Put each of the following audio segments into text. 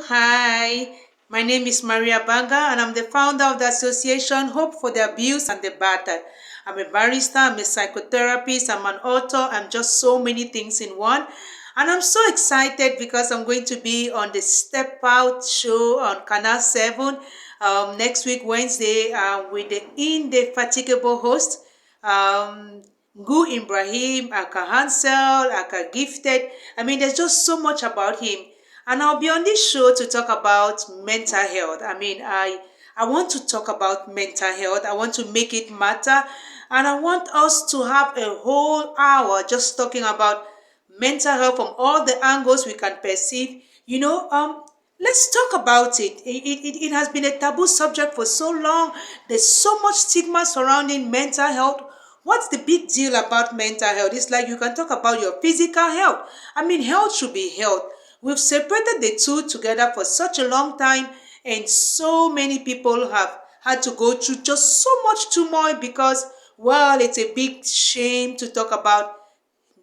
Hi, my name is Marie Abanga, and I'm the founder of the association Hope for the Abused and the Battered. I'm a barrister, I'm a psychotherapist, I'm an author, I'm just so many things in one. And I'm so excited because I'm going to be on the Step Out Show on Canal 7 next week, Wednesday, with the indefatigable host. Nguh Ibrahim, Aka Hansel, Aka Gifted. I mean, there's just so much about him. And I'll be on this show to talk about mental health. I want to talk about mental health. I want to make it matter. And I want us to have a whole hour just talking about mental health from all the angles we can perceive. Let's talk about it. It has been a taboo subject for so long. There's so much stigma surrounding mental health. What's the big deal about mental health? It's like you can talk about your physical health. I mean, health should be health. We've separated the two together for such a long time, and so many people have had to go through just so much turmoil because, well, it's a big shame to talk about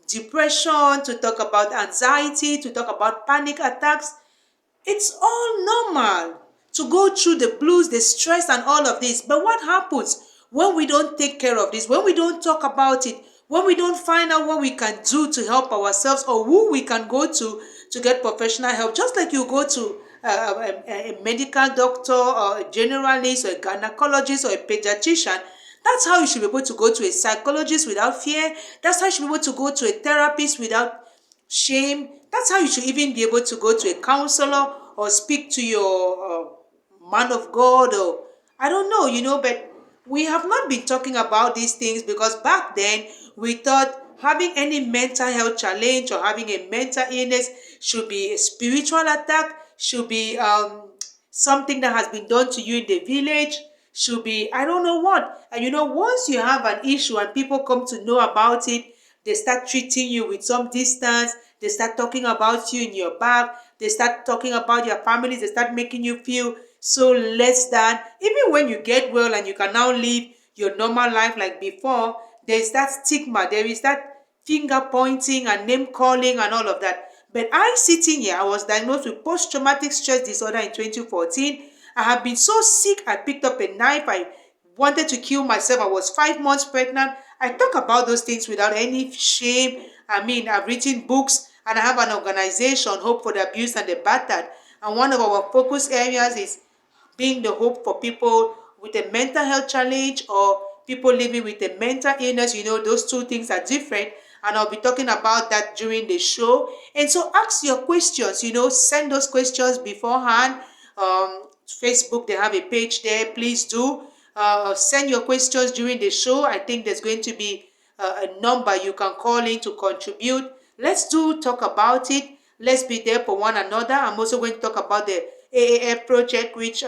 depression, to talk about anxiety, to talk about panic attacks. It's all normal to go through the blues, the stress, and all of this. But what happens when we don't take care of this, when we don't talk about it, when we don't find out what we can do to help ourselves or who we can go to get professional help? Just like you go to a medical doctor or a generalist or a gynecologist or a pediatrician, that's how you should be able to go to a psychologist without fear. That's how you should be able to go to a therapist without shame. That's how you should even be able to go to a counselor or speak to your man of God, or I don't know, but we have not been talking about these things because back then we thought having any mental health challenge or having a mental illness should be a spiritual attack, should be something that has been done to you in the village, should be I don't know what. And once you have an issue and people come to know about it, they start treating you with some distance. They start talking about you in your back. They start talking about your families. They start making you feel so less than. Even when you get well and you can now live your normal life like before, there is that stigma. There is that finger pointing and name calling and all of that. But I sitting here, I was diagnosed with post-traumatic stress disorder in 2014. I have been so sick, I picked up a knife. I wanted to kill myself. I was 5 months pregnant. I talk about those things without any shame. I mean, I've written books and I have an organization, Hope for the Abused and the Battered. And one of our focus areas is being the hope for people with a mental health challenge or people living with a mental illness. Those two things are different. And I'll be talking about that during the show. And so ask your questions, send those questions beforehand. Facebook, they have a page there. Please do send your questions during the show. I think there's going to be a number you can call in to contribute. Let's talk about it. Let's be there for one another. I'm also going to talk about the AAF project, which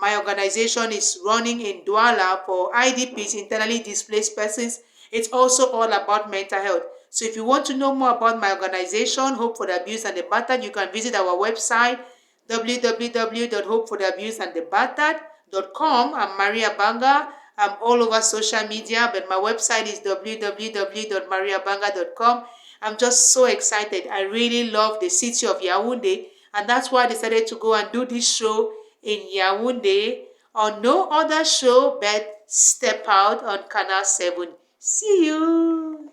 my organization is running in Douala for IDPs, internally displaced persons. It's also all about mental health. So if you want to know more about my organization, Hope for the Abused and the Battered, you can visit our website, www.hopefortheabusedandthebattered.com. I'm Marie Abanga. I'm all over social media, but my website is www.marieabanga.com. I'm just so excited. I really love the city of Yaoundé, and that's why I decided to go and do this show in Yaoundé on no other show but Step Out on Canal 7. See you.